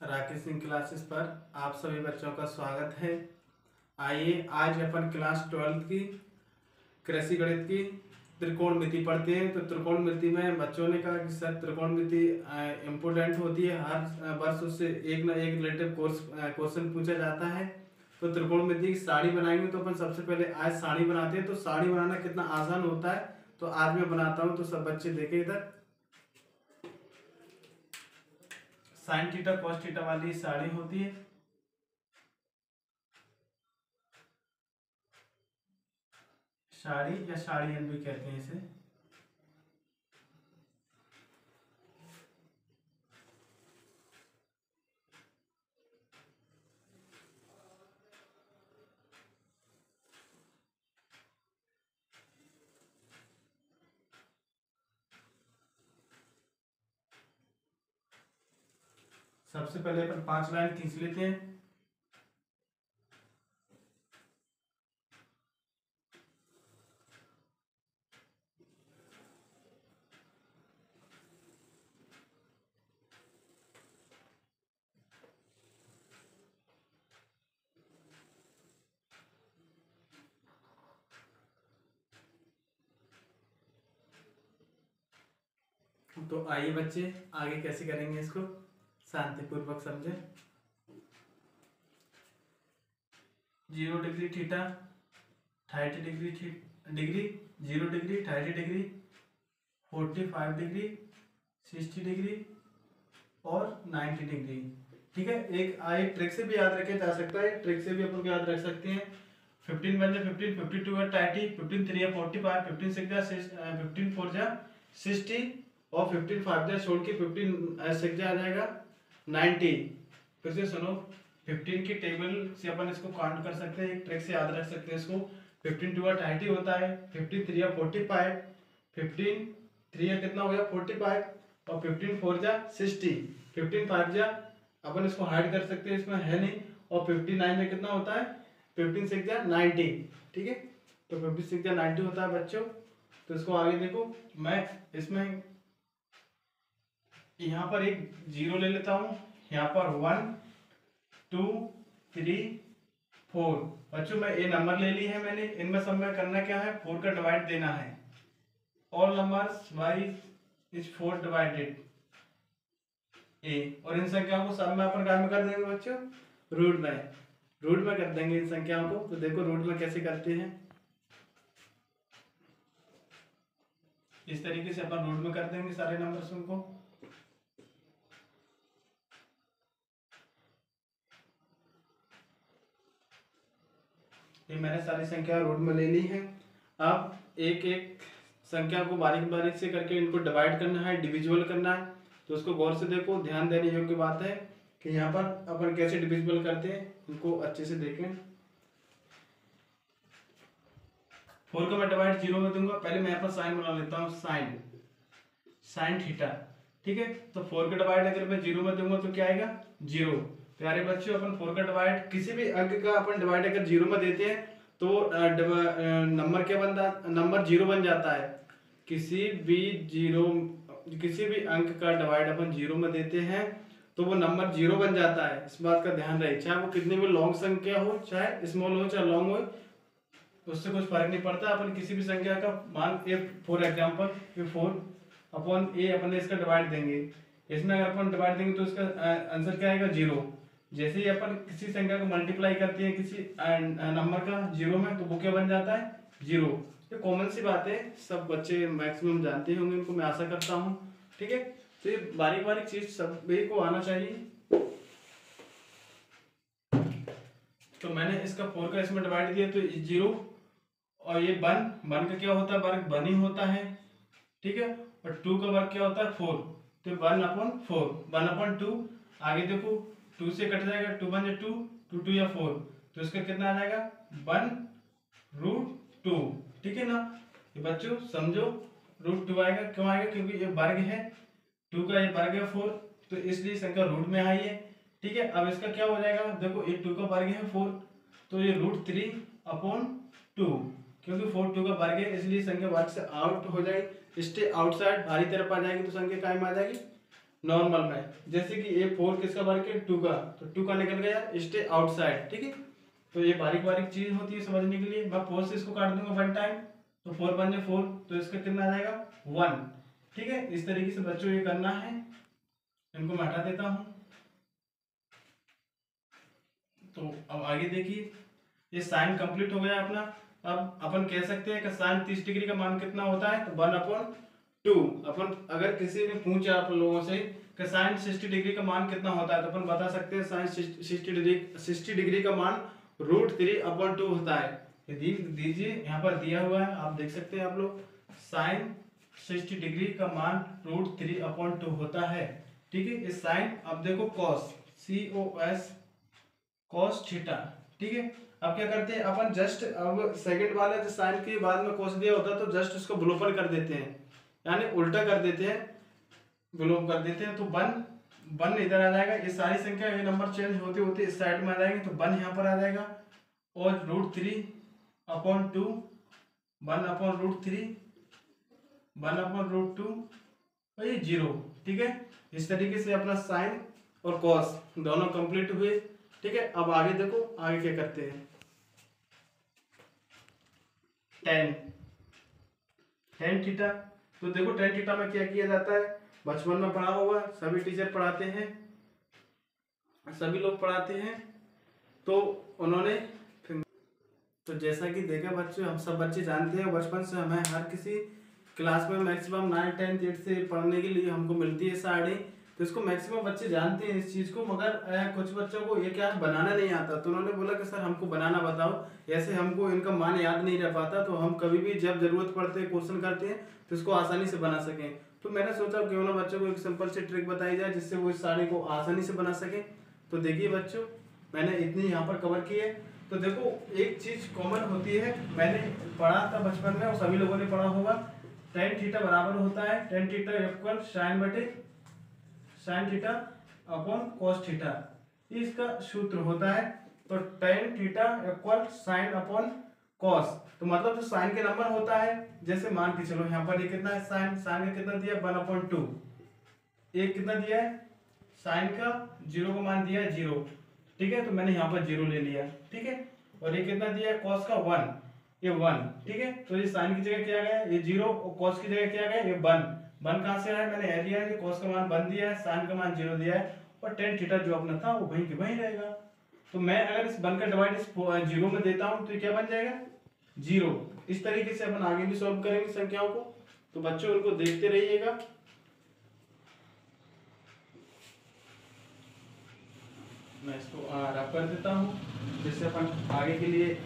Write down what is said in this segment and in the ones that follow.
Rakesh Singh classes पर आप सभी बच्चों का स्वागत है। आइए आज अपन क्लास 12 की कृषि गणित की त्रिकोणमिति पढ़ते हैं। तो त्रिकोणमिति में बच्चों ने कहा कि सर त्रिकोणमिति इम्पोर्टेंट होती है, हर वर्ष उससे एक ना एक रिलेटिव क्वेश्चन पूछा जाता है। तो त्रिकोणमिति की सारणी बनाएंगे। तो अपन सबसे पहले आज सारणी बनाते हैं। तो सारणी बनाना कितना आसान होता है तो आज मैं बनाता हूँ। तो सब बच्चे देखें इधर, साइन थीटा कॉस थीटा वाली सारणी होती है। साड़ी या साड़ियन भी कहते हैं इसे। सबसे पहले अपन 5 लाइन खींच लेते हैं। तो आइए बच्चे आगे कैसे करेंगे इसको, शांतिपूर्वक समझे। 0 degree theta 30 degree 0 degree 30 degree 45 degree 60 degree और 90 डिग्री। ठीक है, एक ट्रिक से भी याद रखे जा सकता है, ट्रिक से भी अपन याद रख सकते हैं। 15 1 जा 15, 52 या 30, 15 3 या 45, 15 6 जा 15 4 जा 60 और 15 5 जा छोड़ के 15 6 जा आ जाएगा 90। फिर से सुनो, 15 की टेबल से अपन इसको काउंट कर सकते हैं, एक ट्रिक से याद रख सकते हैं इसको। 15 2 या 30 होता है, 15 3 या 45, 15 3 या कितना हो गया 45 और 15 4 जा 60, 15 5 जा अपन इसको हाइड कर सकते हैं, इसमें है नहीं। और 59 में कितना होता है 15 6 जा 90। ठीक है, तो 15 6 जा 90 होता है बच्चों। तो इसको आगे देखो, मैं इसमें यहाँ पर एक जीरो ले लेता हूँ, यहाँ पर 1 2 3 4। बच्चों मैं ए नंबर ले ली है मैंने, इनमें सब में करना क्या है 4 का डिवाइड देना है। All numbers wise is 4 divided a, और इन संख्याओं को सब में अपन क्या में कर देंगे बच्चों, रूट में कर देंगे इन संख्याओं को। तो देखो रूट में कैसे करते हैं, इस तरीके से अपन रूट में कर देंगे सारे नंबर्स उनको। ये मैंने सारी संख्या रूट में ले ली है। अब एक एक संख्या को बारीक बारीक से करके इनको डिवाइड करना है, डिविजिबल करना है। तो उसको गौर से देखो, ध्यान देने योग्य बात है कि यहाँ पर अपन कैसे डिविजिबल करते हैं, इनको अच्छे से देखें। 4 का मैं डिवाइड 0 में दूंगा। पहले मैं यहाँ पर साइन बना लेता हूँ, साइन थीटा। ठीक है, तो 4 का डिवाइड अगर मैं 0 में दूंगा तो क्या आएगा 0। प्यारे बच्चों, अपन 4 का डिवाइड किसी भी अंक का अपन डिवाइड अगर 0 में देते हैं तो नंबर क्या बनता, नंबर 0 बन जाता है। किसी भी अंक का डिवाइड अपन 0 में देते हैं तो वो नंबर 0 बन जाता है। इस बात का ध्यान रहे, चाहे वो कितनी भी लॉन्ग संख्या हो, चाहे स्मॉल हो चाहे लॉन्ग हो, उससे कुछ फर्क नहीं पड़ता। अपन किसी भी संख्या का मान फॉर एग्जाम्पल 4 अपॉन ए अपन इसका डिवाइड देंगे, इसमें अगर अपन डिवाइड देंगे तो इसका आंसर क्या आएगा 0। जैसे ही अपन किसी संख्या को मल्टीप्लाई करते हैं किसी नंबर का 0 में, तो वो क्या बन जाता है 0। ये कॉमन सी बात है, सब बच्चे मैक्सिमम जानते होंगे इनको, मैं आशा करता हूँ। ठीक है, तो ये बारीक बारीक चीज सभी को आना चाहिए। तो मैंने इसका 4 का इसमें डिवाइड दिया तो 0, और ये 1 का क्या होता है, वर्ग 1 ही होता है। ठीक है, और 2 का वर्ग क्या होता है 4, तो 1/4 1/2। आगे देखो 2 से कट जाएगा, 2 1 या 2, 2 2 या 4, तो इसका कितना आ जाएगा 1√2। ठीक है ना, ये बच्चों समझो √2 आएगा, क्यों आएगा, क्योंकि ये वर्ग है, 2 का ये वर्ग है 4, तो इसलिए संख्या रूट में आई है। ठीक है, अब इसका क्या हो जाएगा, देखो ये 2 का वर्ग है 4, तो ये √3/2, क्योंकि 4 2 का वर्ग है इसलिए संख्या वर्ग से आउट हो जाएगी, स्टे आउटसाइड, बाहरी तरफ आ जाएगी, तो संख्या काय में आ जाएगी नॉर्मल में, जैसे कि ये 4 किसका वर्ग है, 2 का, तो 2 का निकल गया, स्टे आउटसाइड। ठीक है, तो ये बारीक बारीक चीज होती है समझने के लिए। मैं 4 से इसको काट दूंगा 1 टाइम, तो 4 बन 4, तो इसका कितना आ जाएगा 1। ठीक है, इस तरीके से बच्चों ये करना है। इनको मैं हटा देता हूँ। तो अब आगे देखिए, ये साइन कंप्लीट हो गया अपना। अब अपन कह सकते हैं कि साइन 30 डिग्री का मान कितना होता है, तो 1/2। अपन अगर किसी ने पूछा आप लोगों से कि साइन 60 डिग्री का मान कितना होता है, तो अपन बता सकते हैं साइन 60 डिग्री का मान √3/2 होता है। दीजिए, यहाँ पर दिया हुआ है, आप देख सकते हैं आप लोग, साइन 60 डिग्री का मान √3/2 होता है। ठीक है, इस साइन, अब देखो कॉस, COS, कॉस थीटा। ठीक है, अब क्या करते हैं अपन, जस्ट अब सेकंड वाला जो साइन के बाद में कॉस दिया होता है, तो जस्ट उसको ब्लोपर कर देते हैं, यानी उल्टा कर देते हैं, ब्लोप कर देते हैं। तो 1 इधर आ जाएगा। ये सारी संख्या, ये नंबर चेंज होते होते इस साइड में आ जाएंगे, तो 1 यहाँ पर आ जाएगा, और √3/2, 1/√3, 1/√2, और ये 0। ठीक है, इस तरीके से अपना साइन और कॉस दोनों कंप्लीट हुए। ठीक है, अब आगे देखो, आगे क्या करते हैं, टेन थीटा। तो देखो टेन थीटा में क्या किया जाता है, बचपन में पढ़ा होगा, सभी टीचर पढ़ाते हैं, सभी लोग पढ़ाते हैं। तो उन्होंने, तो जैसा कि देखा बच्चों, हम सब बच्चे जानते हैं, बचपन से हमें हर किसी क्लास में मैक्सिमम 9, 10, 8 से पढ़ने के लिए हमको मिलती है साड़ी। तो इसको मैक्सिमम बच्चे जानते हैं इस चीज़ को, मगर कुछ बच्चों को ये क्या बनाना नहीं आता। तो उन्होंने बोला कि सर हमको बनाना बताओ, ऐसे हमको इनका मान याद नहीं रह पाता, तो हम कभी भी जब जरूरत पड़ते है क्वेश्चन करते हैं तो इसको आसानी से बना सकें। तो मैंने सोचा क्यों ना बच्चों को एक सिंपल सी ट्रिक बताई जाए, जिससे वो इस साड़ी को आसानी से बना सकें। तो देखिए बच्चों, मैंने इतनी यहाँ पर कवर की है। तो देखो, एक चीज़ कॉमन होती है, मैंने पढ़ा था बचपन में और सभी लोगों ने पढ़ा होगा, टेन थीटा बराबर होता है, tan theta equal sine theta upon cos theta, इसका सूत्र होता है। तो tan theta equal sine upon cos, तो मतलब जो साइन के नंबर होता है, जैसे मान के चलो यहाँ पर ये कितना है, साइन का कितना दिया 1/2, एक कितना दिया है साइन का, 0 का मान दिया है 0। ठीक है, तो मैंने यहाँ पर 0 ले लिया। ठीक है, और ये कितना दिया है कॉस का 1, ये 1। ठीक है, तो ये साइन की जगह क्या गया, ये 0, और कॉस की जगह क्या गया, ये 1। 1 कहाँ से आया, मैंने दिया है कि कॉस का मान 1 दिया है, साइन का मान 0 दिया है, और टेन थीटा जो अपना था वो वहीं के वहीं रहेगा। तो मैं अगर इस 1 का डिवाइड इस 0 में देता हूँ, तो ये क्या बन जाएगा 0। इस तरीके से अपन आगे भी सॉल्व करेंगे संख्याओं को। तो बच्चों उनको देखते रहिएगा। मैं इसको रफ कर देता हूँ, जिससे अपन आगे के लिए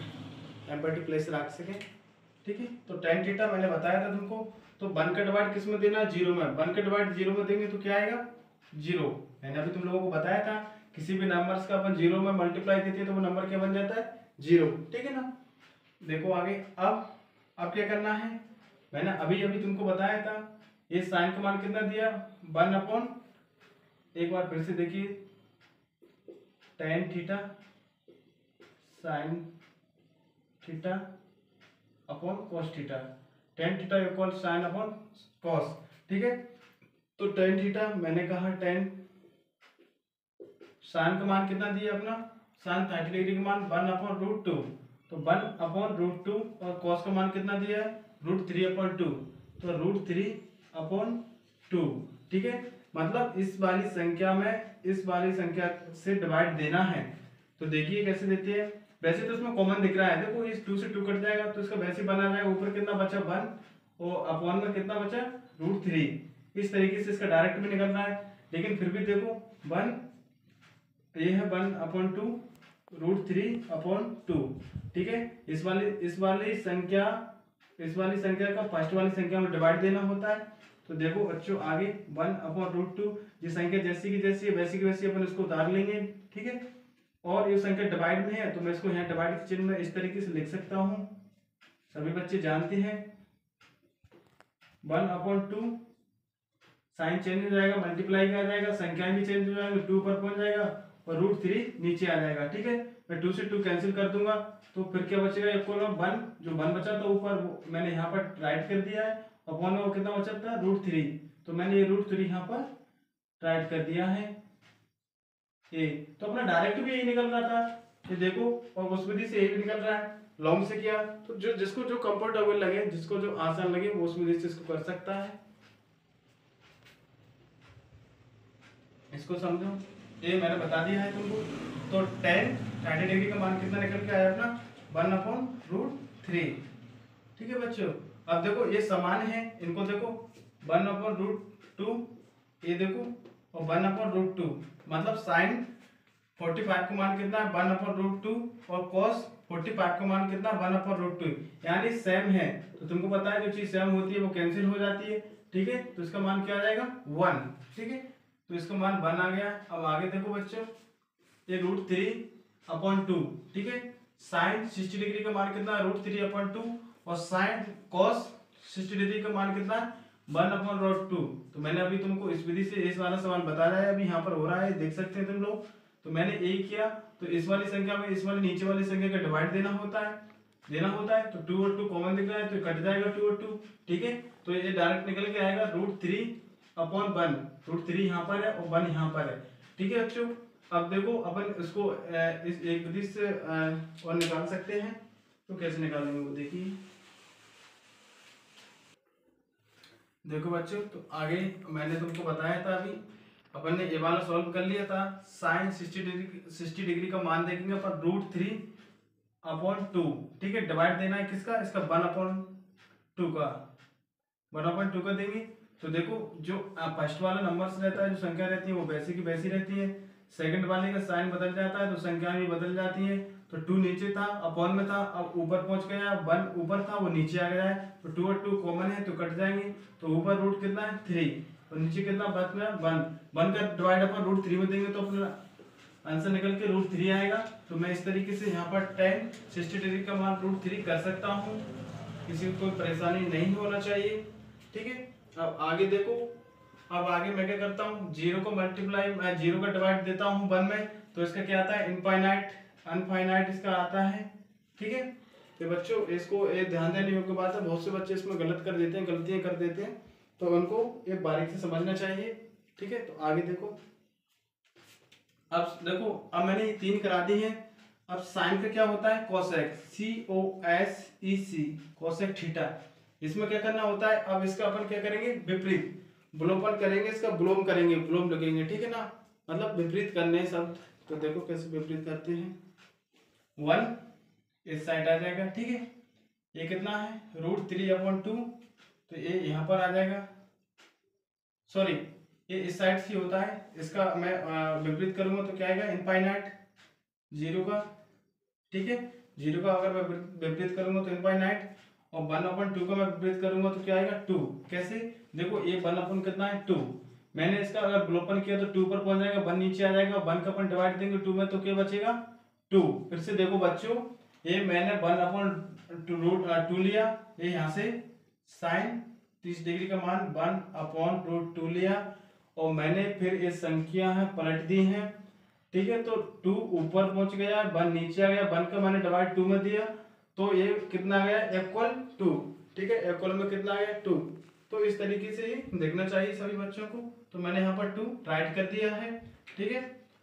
एम्पैथी प्लेस रख सकें। ठीक है, तो टेन थीटा मैंने बताया था तुमको। तो 1 का डिवाइड किस में देना, 0 में। 1 का डिवाइड 0 में देंगे तो क्या आएगा 0। मैंने अभी तुम लोगों को बताया था, किसी भी नंबर्स का अपन 0 में मल्टीप्लाई देते हैं तो वो नंबर क्या बन जाता है 0। ठीक है ना। देखो आगे, अब क्या करना है, मैंने अभी अभी तुमको बताया था, ये साइन का मान कितना दिया 1/, एक बार फिर से देखिए, tan theta sine theta upon cos theta, tan theta equal sine upon cos. ठीक है, तो टेन थीटा मैंने कहा, टेन साइन का मान कितना दिया अपना, साइन 30 डिग्री का मान 1/√2, तो 1/√2, और कॉस का मान कितना दिया है √3/2, तो √3/2। ठीक है, मतलब इस वाली संख्या में इस वाली संख्या से डिवाइड देना है। तो देखिए कैसे देते हैं, वैसे तो इसमें कॉमन दिख रहा है, देखो इस 2 से 2 कट जाएगा, तो इसका वैसे बना जाएगा, ऊपर कितना बचा 1, और अपॉन में कितना बचा √3। इस तरीके से इसका डायरेक्ट भी निकल रहा है, लेकिन फिर भी देखो 1, ये है 1/2, √3/2। ठीक है, इस वाली संख्या का फर्स्ट वाली संख्या में डिवाइड देना होता है। तो देखो बच्चों आगे 1/√2, ये संख्या जैसी की जैसी है वैसी की वैसी अपन इसको उतार लेंगे। ठीक है, और ये संख्या डिवाइड में है, तो मैं इसको यहाँ डिवाइड के चिन्ह में इस तरीके से लिख सकता हूँ, सभी बच्चे जानते हैं। 1/2, साइन चेंज हो जाएगा, मल्टीप्लाई का आ जाएगा, संख्याएं भी चेंज हो जाएंगे, 2 पर पहुंच जाएगा, और √3 नीचे आ जाएगा। ठीक है, मैं 2 से 2 कैंसिल कर दूंगा, तो फिर क्या बचेगा, इक्वल 1, जो 1 बचा था ऊपर मैंने यहाँ पर राइट कर दिया है, अपॉन में वो कितना बचा था √3, तो मैंने ये √3 यहाँ पर राइट कर दिया है ए। तो अपना डायरेक्ट भी यही निकल रहा था, ये देखो, और उस विधि से ए भी निकल रहा है। लॉन्ग से किया तो जो जिसको जो कंफर्टेबल लगे, जिसको जो आसान लगे, वो उस विधि से इसको कर सकता है। इसको समझो, ये मैंने बता दिया है तुमको। तो tan 30 डिग्री का मान कितना निकल के आया अपना 1/√3। ठीक है बच्चों, अब देखो ये समान है, इनको देखो 1/√2, ये देखो, और 1/√2, मतलब साइन 45 का मान कितना है 1/√2 और कॉस 45 का मान कितना 1/√2, यानी सेम है। तो तुमको पता है जो चीज सेम होती है वो कैंसिल हो जाती है। ठीक है, तो इसका मान क्या आ जाएगा 1। ठीक है, तो इसका मान 1 आ गया। अब आगे देखो बच्चों, ये √3/2। ठीक है, साइन 60 डिग्री का मान कितना √3/2 और साइन कॉस 60 डिग्री का मान कितना 1/√2। तो मैंने अभी तुमको इस विधि से इस वाला सवाल बताया है, अभी यहाँ पर हो रहा है, देख सकते हैं तुम लोग। तो मैंने ए किया, तो इस वाली संख्या में इस वाली नीचे वाली संख्या का डिवाइड देना होता है। तो 2 और 2 कॉमन दिख रहा है, तो कट जाएगा 2 और 2। ठीक है, तो ये डायरेक्ट निकल के आएगा √3/1। √3 यहाँ पर है और 1 यहाँ पर है। ठीक है बच्चों, अब देखो अपन इसको इस एक विधि से और निकाल सकते हैं। तो कैसे निकालेंगे वो देखिए। देखो बच्चों, तो आगे मैंने तुमको बताया था, अभी अपन ने ये वाला सॉल्व कर लिया था। साइन 60 डिग्री का मान देखेंगे अपन √3/2। ठीक है, डिवाइड देना है किसका, इसका 1/2 का, 1/2 का देंगे। तो देखो जो फर्स्ट वाला नंबर रहता है, जो संख्या रहती है वो वैसी की वैसी रहती है। सेकंड वाले का साइन बदल जाता है तो संख्या भी बदल जाती है। तो 2 नीचे था, अपॉन में था, अब ऊपर पहुंच गया, 1 ऊपर था वो नीचे आ गया है। तो 2 और 2 कॉमन है तो कट जाएंगे। तो ऊपर रूट कितना है 3 और नीचे कितना बच में 1 का डिवाइड अपन √3 में देंगे तो अपना आंसर निकल के √3 आएगा। तो मैं इस तरीके से यहाँ पर tan 60 डिग्री का मान √3 कर सकता हूँ, किसी को कोई परेशानी नहीं होना चाहिए। ठीक है, अब आगे देखो, अब आगे मैं क्या करता हूँ, 0 को मल्टीप्लाई, मैं 0 का डिवाइड देता हूँ 1 में, तो इसका क्या आता है अनफाइनाइट इसका आता है। ठीक है, तो बच्चों इसको ये ध्यान देने योग्य बात है, बहुत से बच्चे इसमें गलत कर देते हैं, गलतियां कर देते हैं, तो उनको ये बारीक से समझना चाहिए। ठीक है, तो आगे देखो, अब देखो, अब मैंने ये 3 करा दी है। अब साइन का क्या होता है कोसेक, COSEC, कोसेक थीटा। इसमें क्या करना होता है, अब इसका अपन क्या करेंगे विपरीत विलोपन करेंगे, इसका विलोम करेंगे, विलोम लगेंगे। ठीक है ना, मतलब विपरीत करने शब्द। तो देखो कैसे विपरीत करते हैं, 1 इस साइड आ जाएगा। ठीक है, ये कितना है √3/2, तो ये यहाँ पर आ जाएगा, सॉरी ये इस साइड से होता है, इसका मैं विपरीत करूंगा तो क्या आएगा इनफाइनाइट 0 का। ठीक है, 0 का अगर मैं विपरीत करूंगा तो इनफाइनाइट, और 1/2 का मैं विपरीत करूंगा तो क्या आएगा 2। कैसे, देखो ये 1 कितना है 2, मैंने इसका अगर विलोपन किया तो 2 पर पहुंच जाएगा, 1 नीचे आ जाएगा, 1 का अपन डिवाइड देंगे 2 में तो क्या बचेगा 2। फिर से देखो बच्चों, ये मैंने 1/2 लिया, ये यहाँ से साइन 30 डिग्री का मान 1/√2 लिया, और मैंने फिर ये संख्या है पलट दी है। ठीक है, तो 2 ऊपर पहुंच गया, 1 नीचे आ गया, 1 का मैंने डिवाइड 2 में दिया, तो ये कितना गया =2। ठीक है, इक्वल में कितना आ गया 2। तो इस तरीके से ही देखना चाहिए सभी बच्चों को। तो मैंने यहाँ पर 2 राइट कर दिया है। ठीक है,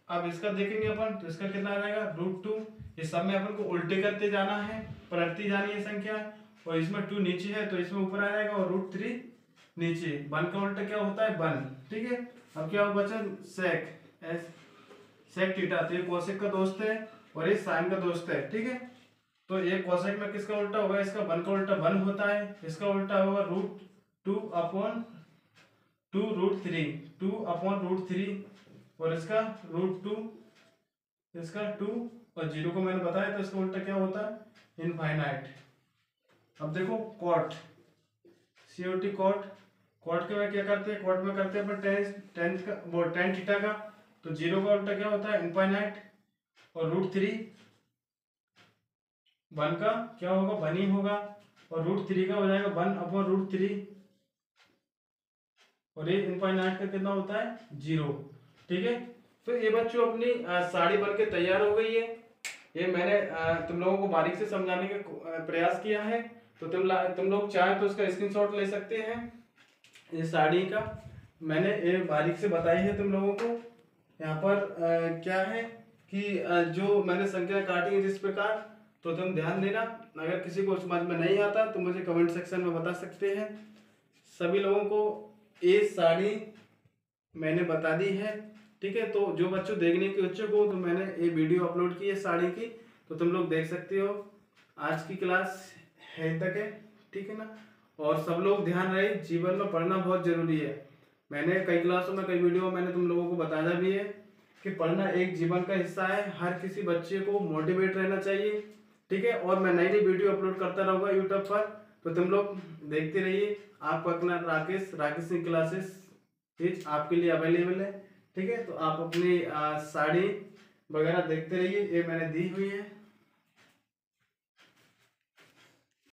अब इसका देखेंगे अपन, तो इसका कितना आ जाएगा √2। इस सब में अपन को उल्टे करते जाना है, पलटती जानी है संख्या, और इसमें 2 नीचे है तो इसमें ऊपर आ जाएगा, और √3 नीचे। 1 का उल्टा क्या होता है 1। ठीक है, अब क्या बचा सेक थीटा, तो ये कोसेक का दोस्त है और ये साइन का दोस्त है। ठीक है, तो ये कोसेक में किसका उल्टा होगा, इसका 1 का उल्टा 1 होता है, इसका उल्टा होगा √2/√3 और इसका √2, इसका 2, और 0 को मैंने बताया तो इसका उल्टा क्या होता है इनफाइनाइट। अब देखो कॉट, COT कॉट के में क्या करते हैं, कॉट में करते हैं अपन tan थीटा का, तो 0 का उल्टा क्या होता है इनफाइनाइट, और √3, 1 का क्या होगा 1 ही होगा, और √3 का हो जाएगा 1/√3, और ये इनफाइनाइट का कितना होता है 0। ठीक है, तो ये बच्चों अपनी साड़ी बन के तैयार हो गई है। ये मैंने तुम लोगों को बारीक से समझाने का प्रयास किया है। तो तुम लोग चाहे तो उसका स्क्रीनशॉट ले सकते हैं इस साड़ी का। मैंने ये बारीक से बताई है तुम लोगों को। यहाँ पर क्या है कि जो मैंने संख्या काटी है जिस प्रकार, तो तुम ध्यान देना। अगर किसी को समझ में नहीं आता तो मुझे कमेंट सेक्शन में बता सकते हैं। सभी लोगों को ये साड़ी मैंने बता दी है, ठीक है। तो जो बच्चों देखने के इच्छुक हो, तो मैंने ये वीडियो अपलोड की है साड़ी की, तो तुम लोग देख सकते हो। आज की क्लास है तक है, ठीक है ना। और सब लोग ध्यान रहे, जीवन में पढ़ना बहुत जरूरी है। मैंने कई क्लासों में, कई वीडियो में मैंने तुम लोगों को बताया भी है कि पढ़ना एक जीवन का हिस्सा है। हर किसी बच्चे को मोटिवेट रहना चाहिए, ठीक है। और मैं नई नई वीडियो अपलोड करता रहूँगा यूट्यूब पर, तो तुम लोग देखते रहिए। आपको अपना राकेश सिंह क्लासेस आपके लिए अवेलेबल है, ठीक है। तो आप अपनी साड़ी वगैरह देखते रहिए, ये मैंने दी हुई है।